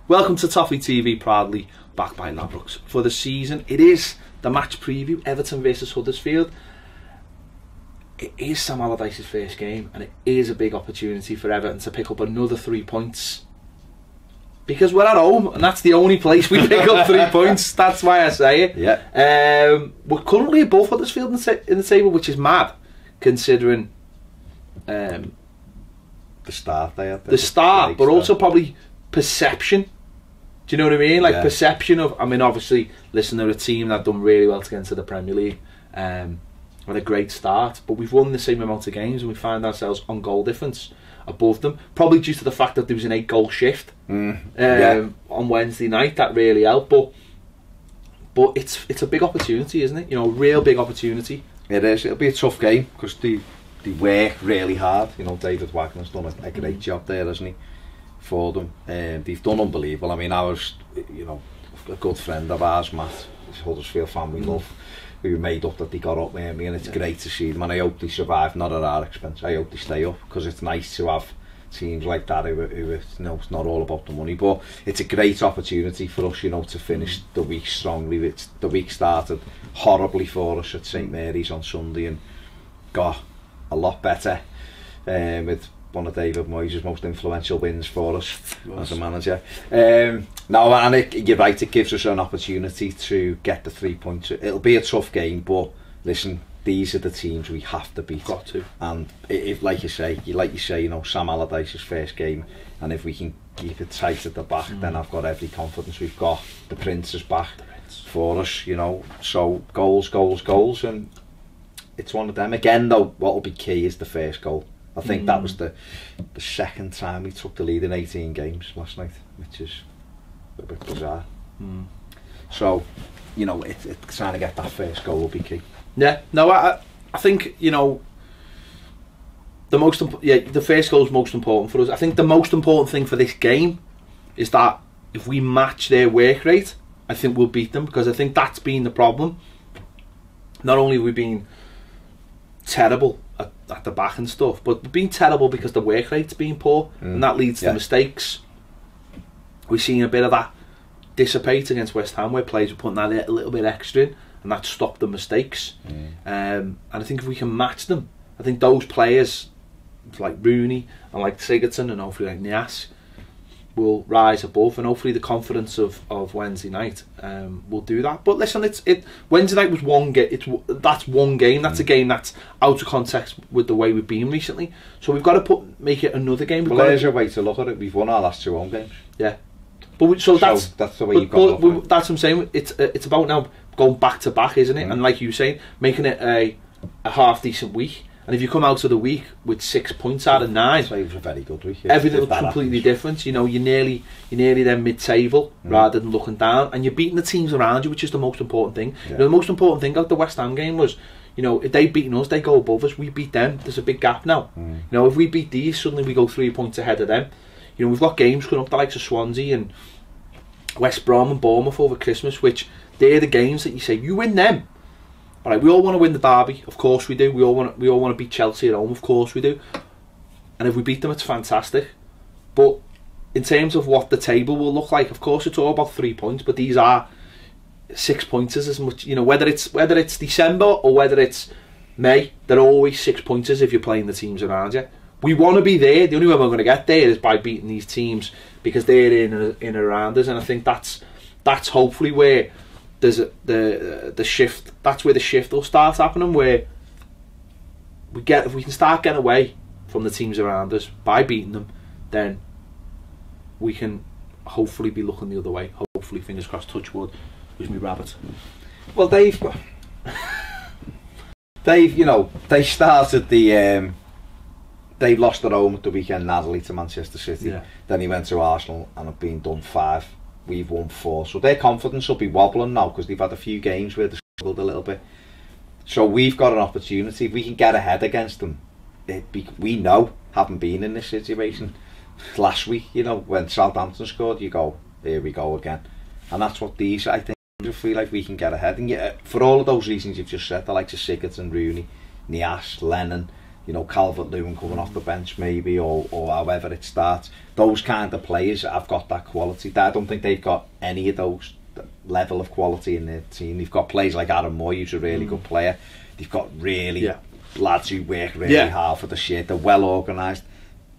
Welcome to Toffee TV, proudly backed by Ladbrokes for the season. It is the match preview, Everton versus Huddersfield. It is Sam Allardyce's first game, and it is a big opportunity for Everton to pick up another 3 points. Because we're at home, and that's the only place we pick up 3 points. That's why I say it. Yeah. We're currently above Huddersfield in the table, which is mad, considering the start they had. The start, but also probably perception. Do you know what I mean? Like, yeah. Perception of, I mean, obviously, listen, they're a team that have done really well to get into the Premier League. Had a great start, but we've won the same amount of games and we find ourselves on goal difference above them. Probably due to the fact that there was an 8-goal shift on Wednesday night. That really helped. But it's a big opportunity, isn't it? You know, a real big opportunity. It is. It'll be a tough game because they work really hard. You know, David Wagner's done a great job there, hasn't he? For them, they've done unbelievable. I mean, I was, you know, a good friend of ours, Matt, his Huddersfield family love, who made up that they got up with me, and it's great to see them. And I hope they survive, not at our expense. I hope they stay up because it's nice to have teams like that who you know, it's not all about the money, but it's a great opportunity for us, you know, to finish the week strongly. The week started horribly for us at St Mary's on Sunday and got a lot better with one of David Moyes' most influential wins for us as a manager. No, and you're right, it gives us an opportunity to get the 3 points. It'll be a tough game, but listen, these are the teams we have to beat. Got to. And if, like you say, you know, Sam Allardyce's first game, and if we can keep it tight at the back, then I've got every confidence. We've got the Prince's back for us, you know. So goals, and it's one of them. Again, though, what will be key is the first goal. I think that was the second time we took the lead in 18 games last night, which is a bit bizarre. So, you know, it's trying to get that first goal will be key. Yeah, no, I think, you know, the first goal is most important for us. I think the most important thing for this game is that if we match their work rate, I think we'll beat them, because I think that's been the problem. Not only have we been terrible at the back and stuff, but we've been terrible because the work rate's been poor, and that leads to mistakes. We've seen a bit of that dissipate against West Ham, where players were putting that a little bit extra in, and that stopped the mistakes. And I think if we can match them, I think those players like Rooney and like Sigurdsson and hopefully like Nias will rise above, and hopefully the confidence of Wednesday night will do that. But listen, Wednesday night was one game. That's one game. That's a game that's out of context with the way we've been recently. So we've got to make it another game. Well, there's a way to look at it. We've won our last 2 home games. Yeah, but that's the way you've got to look at it. That's what I'm saying. It's about now going back to back, isn't it? And like you were saying, making it a half decent week. And if you come out of the week with 6 points out of 9, so it was a very good week. Everything looks completely different. You know, you're nearly then mid-table rather than looking down, and you're beating the teams around you, which is the most important thing. Yeah. You know, the most important thing out the West Ham game was, you know, if they beaten us, they go above us. We beat them. There's a big gap now. You know, if we beat these, suddenly we go 3 points ahead of them. You know, we've got games coming up, the likes of Swansea and West Brom and Bournemouth over Christmas, which they're the games that you say you win them. All right, we all want to win the derby, of course we do. We all want to beat Chelsea at home, of course we do. And if we beat them, it's fantastic. But in terms of what the table will look like, of course it's all about 3 points. But these are 6 pointers as much. You know, whether it's December or whether it's May, they're always 6 pointers if you're playing the teams around you. We want to be there. The only way we're going to get there is by beating these teams, because they're in and around us. And I think that's hopefully where there's the shift. That's where the shift will start happening, where if we can start getting away from the teams around us by beating them, then we can hopefully be looking the other way. Hopefully, fingers crossed, touch wood, who's me rabbit. Well, they've you know, they started the they lost at home at the weekend narrowly to Manchester City. Then he went to Arsenal and have been done 5. We've won 4, so their confidence will be wobbling now because they've had a few games where they struggled a little bit. So we've got an opportunity. If we can get ahead against them, we know, having been in this situation last week, you know, when Southampton scored, you go, here we go again. And that's what these, I think, I feel like we can get ahead. And yeah, for all of those reasons you've just said, the likes of Sigurdsson, Rooney, Nias, Lennon, you know, Calvert-Lewin coming off the bench maybe, or however it starts. Those kind of players have got that quality. I don't think they've got any of those level of quality in their team. They've got players like Aaron Moy, who's a really good player. They've got really lads who work really hard for the shit. They're well organised.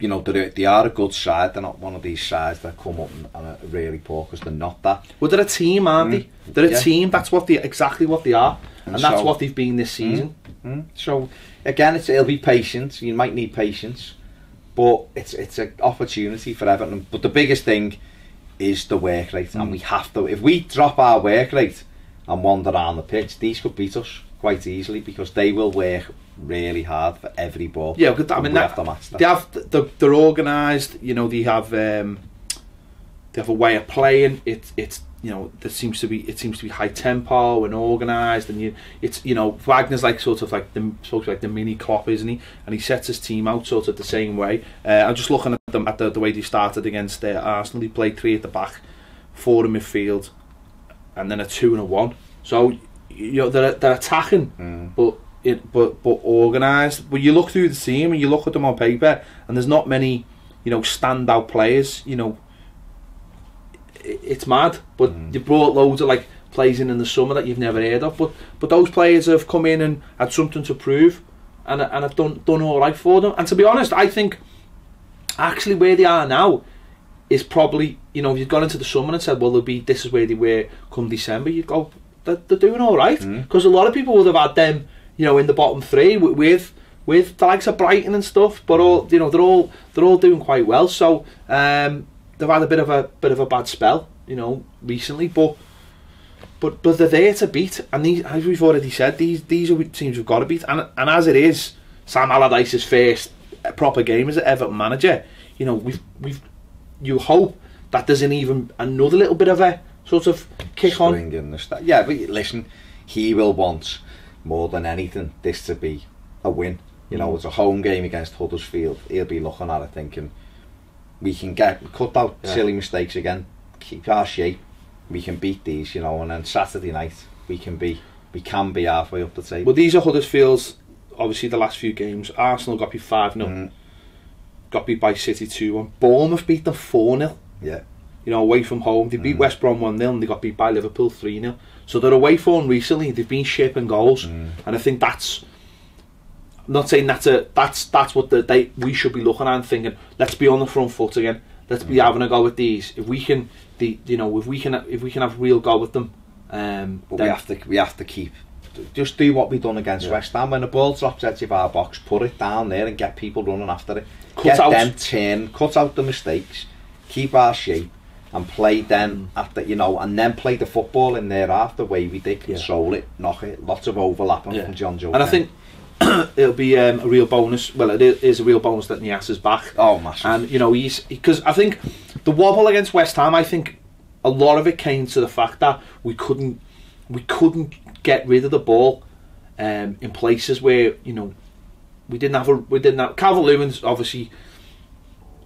You know, they are a good side. They're not one of these sides that come up and are really poor, because they're not that. Well, they're a team, aren't they? They're a team. That's what exactly what they are, and that's what they've been this season. So again, it'll be patience. You might need patience, but it's an opportunity for Everton. But the biggest thing is the work rate, and we have to. If we drop our work rate and wander around the pitch, these could beat us quite easily, because they will work really hard for every ball. Yeah, I mean, they're organised. You know, they have a way of playing. It's you know, it seems to be high tempo and organised, and you know, Wagner's like sort of like the mini Klopp, isn't he? And he sets his team out sort of the same way. I'm just looking at them at the way they started against Arsenal. They played 3 at the back, 4 in midfield, and then a 2 and a 1. So you know, they're attacking, but organised. But you look through the team and you look at them on paper, and there's not many, you know, standout players. You know, it's mad. But you brought loads of like players in the summer that you've never heard of. But those players have come in and had something to prove, and have done all right for them. And to be honest, I think actually where they are now is probably, you know, if you'd gone into the summer and said, well, this is where they were come December, you'd go, they're doing all right, because a lot of people would have had them, you know, in the bottom 3 with the likes of Brighton and stuff. But all, you know, they're all doing quite well. So they've had a bit of a bad spell, you know, recently. But they're there to beat, and these, as we've already said, these are teams we've got to beat. And as it is, Sam Allardyce's first proper game as an Everton manager, you know, you hope that there's even another little bit of a sort of kick on. Yeah, but listen, he will want more than anything this to be a win. You know, it's a home game against Huddersfield. He'll be looking at it thinking, we can cut out silly mistakes again, keep our shape, we can beat these, you know, and then Saturday night we can be halfway up the table. Well, these are Huddersfield's, obviously the last few games. Arsenal got beat 5-0, got beat by City 2-1. Bournemouth beat them 4-0. Yeah. You know, away from home. They beat West Brom 1-0 and they got beat by Liverpool 3-0. So they're away form recently. They've been shipping goals, and I think that's. I'm not saying that's what we should be looking at and thinking, let's be on the front foot again. Let's be having a go at these. If we can, if we can have real go with them. But we have to keep. Just do what we've done against West Ham. When the ball drops edge of our box, put it down there and get people running after it. Cut out the mistakes, keep our shape, and play then after, you know, and then play the football in there after, way we did, control it, knock it, lots of overlapping from John Joe. And I think it'll be a real bonus. Well, it is a real bonus that Nias is back. Oh, massive. And you know, because I think the wobble against West Ham, I think a lot of it came to the fact that we couldn't get rid of the ball in places where, you know, we didn't have Calvert-Lewin's obviously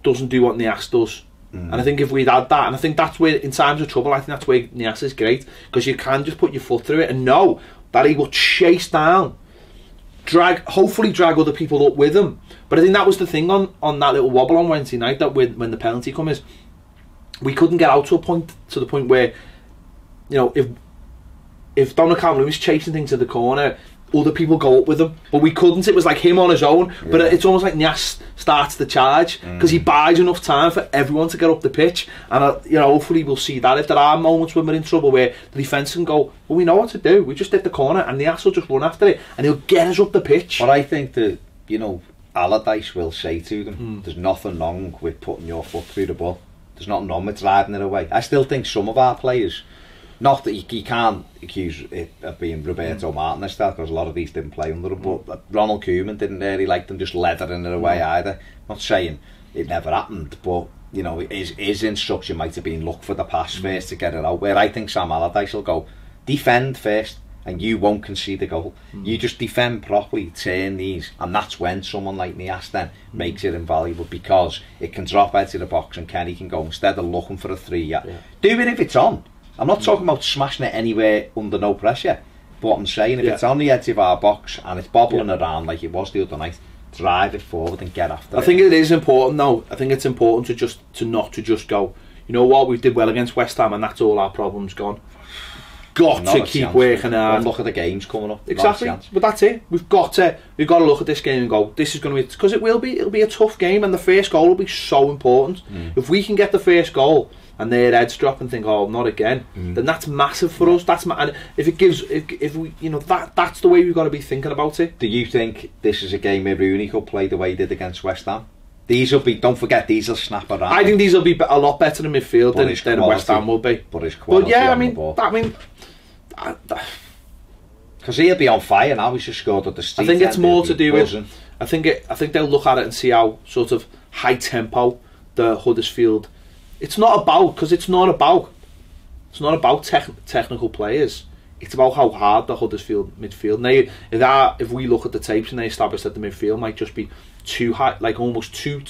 doesn't do what Nias does. And I think if we'd had that, and I think that's where, in times of trouble, I think that's where Nias is great, because you can just put your foot through it and know that he will chase down, hopefully drag other people up with him. But I think that was the thing on that little wobble on Wednesday night, that when the penalty come is, we couldn't get out to the point where, you know, if Donald Calvert-Lewin was chasing things to the corner, other people go up with him, but we couldn't. It was like him on his own. But it's almost like Nias starts the charge, because he buys enough time for everyone to get up the pitch. And you know, hopefully we'll see that. If there are moments when we're in trouble where the defence can go, well, we know what to do, we just hit the corner, and Nias will just run after it and he'll get us up the pitch. But I think that, you know, Allardyce will say to them, there's nothing wrong with putting your foot through the ball, there's nothing wrong with driving it away. I still think some of our players, not that you can't accuse it of being Roberto Martinez, because a lot of these didn't play under him, but Ronald Koeman didn't really like them just leathering it away either. Not saying it never happened, but, you know, his instruction might have been look for the pass first to get it out, where I think Sam Allardyce will go, defend first and you won't concede a goal. You just defend properly, turn these, and that's when someone like Nias then makes it invaluable, because it can drop out of the box and Kenny can go, instead of looking for a 3, do it if it's on. I'm not talking about smashing it anywhere under no pressure, but what I'm saying, if it's on the edge of our box and it's bobbling around like it was the other night, drive it forward and get after it. I think it is important though. I think it's important to not just go, you know what, we did well against West Ham and that's all our problems gone. Got to keep working hard. Look at the games coming up. Exactly, but that's it. We've got to look at this game and go, this is going to be, because it'll be a tough game, and the first goal will be so important. If we can get the first goal and their heads drop and think, oh, not again, then that's massive for us. And if it gives, if we, you know, that's the way we've got to be thinking about it. Do you think this is a game where Rooney could play the way he did against West Ham? These will be, don't forget, these will snap around. I think these will be a lot better in midfield than West Ham will be. But his quality, yeah, I mean, because he'll be on fire now. He's just scored at the street. I think it's more to do with. I think they'll look at it and see how sort of high tempo the Huddersfield. It's not about technical players. It's about how hard the Huddersfield midfield. Now, if we look at the tapes and they establish that the midfield might just be too high, like almost too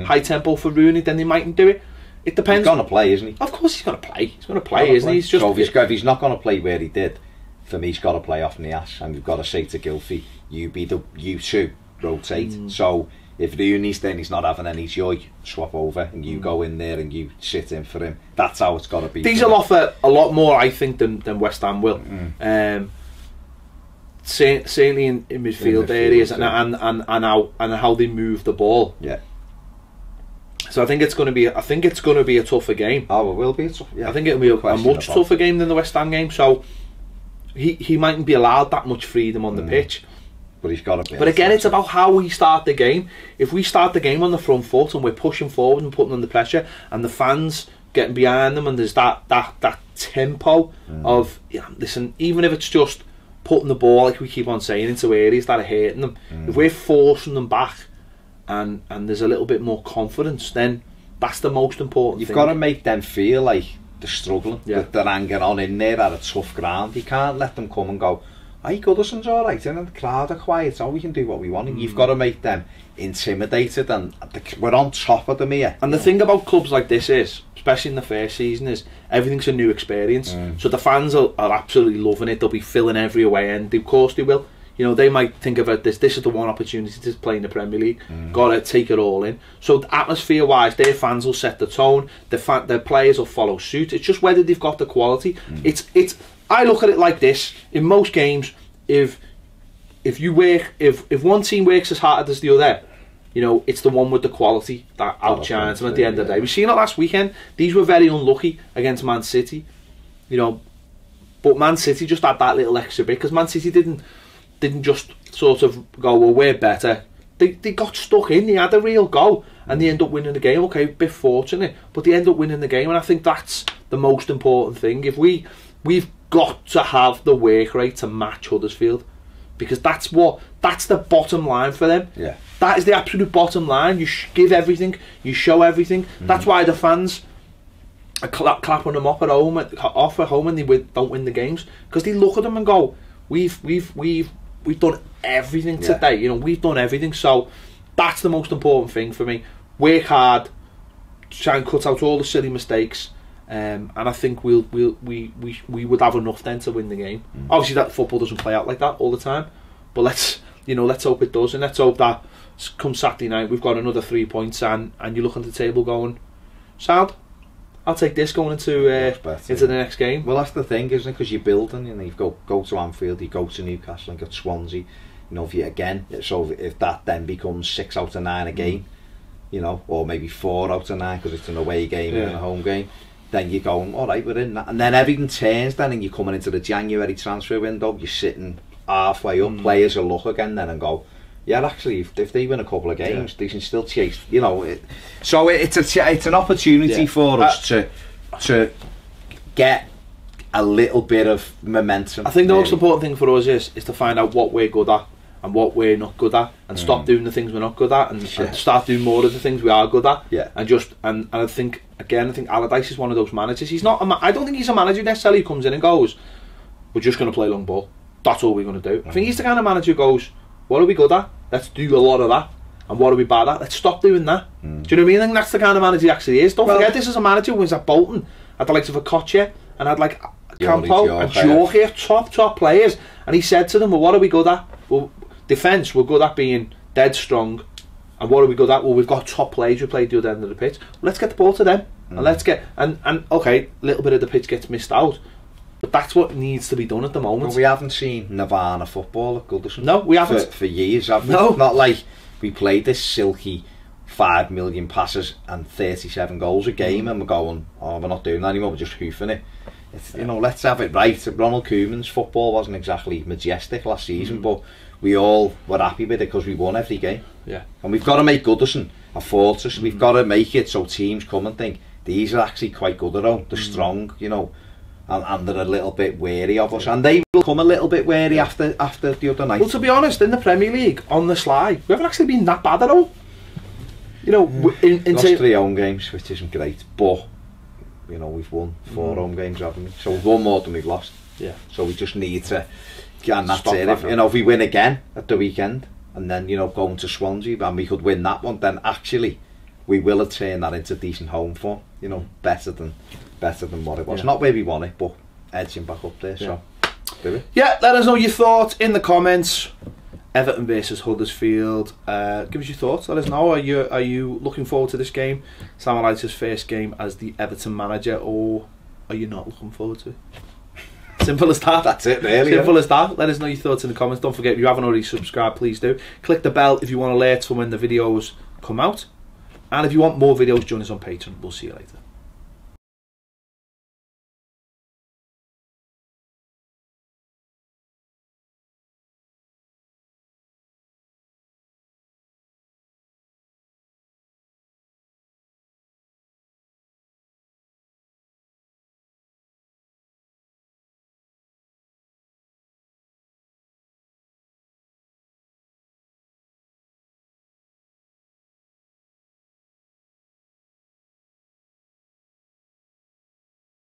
high tempo for Rooney, then they mightn't do it. It depends. He's going to play, isn't he? Of course he's going to play. He's going to play, isn't he? He's just. So if he's not going to play where he did, for me, he's got to play off Nias, and we've got to say to Gylfi, you two rotate. So if Rooney's then he's not having any joy, swap over and you go in there and you sit in for him. That's how it's got to be. These will offer a lot more, I think, than West Ham will. Certainly in midfield areas and how they move the ball. Yeah. So I think it's going to be a tougher game. Oh, it will be. I think it'll be a much tougher game than the West Ham game. So he mightn't be allowed that much freedom on the pitch. But he's got to be. But again, it's about how we start the game. If we start the game on the front foot and we're pushing forward and putting under pressure, and the fans getting behind them, and there's that tempo of, listen, even if it's just putting the ball, like we keep on saying, into areas that are hurting them, if we're forcing them back and there's a little bit more confidence, then that's the most important thing. You've got to make them feel like they're struggling, that they're hanging on in there at a tough ground. You can't let them come and go, hey, Goodison's alright, and the crowd are quiet, so we can do what we want. You've got to make them intimidated, and we're on top of them here. And the thing about clubs like this is, especially in the first season, is everything's a new experience. So the fans are absolutely loving it. They'll be filling every away end. Of course they will. You know, they might think about this is the one opportunity to play in the Premier League. Got to take it all in. So atmosphere wise, their fans will set the tone. Their players will follow suit. It's just whether they've got the quality. I look at it like this. In most games, if one team works as hard as the other, you know, it's the one with the quality that outshines them at the end of the day. We've seen it last weekend. These were very unlucky against Man City, you know, but Man City just had that little extra bit, because Man City didn't just sort of go, well, we're better. They got stuck in. They had a real go, and they end up winning the game. Okay, a bit fortunate, but they end up winning the game, and I think that's the most important thing. If we've got to have the work rate to match Huddersfield, because that's the bottom line for them. Yeah, that is the absolute bottom line. You give everything, you show everything. That's why the fans are clapping them up at home, and they don't win the games, because they look at them and go, we've done everything today. You know, we've done everything. So that's the most important thing for me. Work hard, try and cut out all the silly mistakes. And I think we would have enough then to win the game. Obviously, that football doesn't play out like that all the time, but let's hope it does, and let's hope that come Saturday night we've got another 3 points, and you look at the table going, sound, I'll take this going into the next game. Well, that's the thing, isn't it? Because you're building, you know, you go to Anfield, you go to Newcastle and get Swansea. You know, if that then becomes 6 out of 9 a game, you know, or maybe 4 out of 9 because it's an away game and a home game, then you're going, all right, we're in that, and then everything turns then, and you're coming into the January transfer window, you're sitting halfway up, players will look again then and go, yeah, actually, if they win a couple of games, they can still chase, you know. So it's an opportunity for us to get a little bit of momentum. I think the most important thing for us is to find out what we're good at and what we're not good at, and stop doing the things we're not good at, and start doing more of the things we are good at. And I think Allardyce is one of those managers. He's not I don't think he's a manager necessarily who comes in and goes, we're just going to play long ball, that's all we're going to do. I think he's the kind of manager who goes, what are we good at? Let's do a lot of that. And what are we bad at? Let's stop doing that. Do you know what I mean? I think that's the kind of manager he actually is. Don't forget, this is a manager who was at Bolton, at the likes of a Koche, and had like Campo and Jorge, top players, and he said to them, well, what are we good at? Well, defence, we're good at being dead strong. And what are we good at? Well, we've got top players who play the other end of the pitch. Well, let's get the ball to them. And let's get... And okay, a little bit of the pitch gets missed out. But that's what needs to be done at the moment. Well, we haven't seen Nirvana football at Goodison. No, we haven't. For years, have we? No. Not like we played this silky 5 million passes and 37 goals a game and we're going, oh, we're not doing that anymore, we're just hoofing it. It's, you know, let's have it right. Ronald Koeman's football wasn't exactly majestic last season, but we all were happy with it because we won every game. Yeah. And we've got to make Goodison a fortress. We've got to make it so teams come and think, these are actually quite good at home. They're strong, you know, and they're a little bit wary of us. And they will come a little bit wary after the other night. Well, to be honest, in the Premier League, on the slide, we haven't actually been that bad at home. You know, lost 3 home games, which isn't great, but you know, we've won 4 home games, haven't we? So we've won more than we've lost. Yeah. So we just need to, and that's Stop it. that If, you know, if we win again at the weekend, and then, you know, going to Swansea, and we could win that one, then actually we will have turned that into decent home form. You know, better than what it was. Yeah. Not where we won it, but edging back up there. So, do it. Yeah, let us know your thoughts in the comments. Everton versus Huddersfield. Give us your thoughts. Let us know. Are you looking forward to this game, Sam Allardyce's first game as the Everton manager, or are you not looking forward to it? Simple as that. That's it, really. Simple as that. Let us know your thoughts in the comments. Don't forget, if you haven't already subscribed, please do. Click the bell if you want alerts for when the videos come out. And if you want more videos, join us on Patreon. We'll see you later.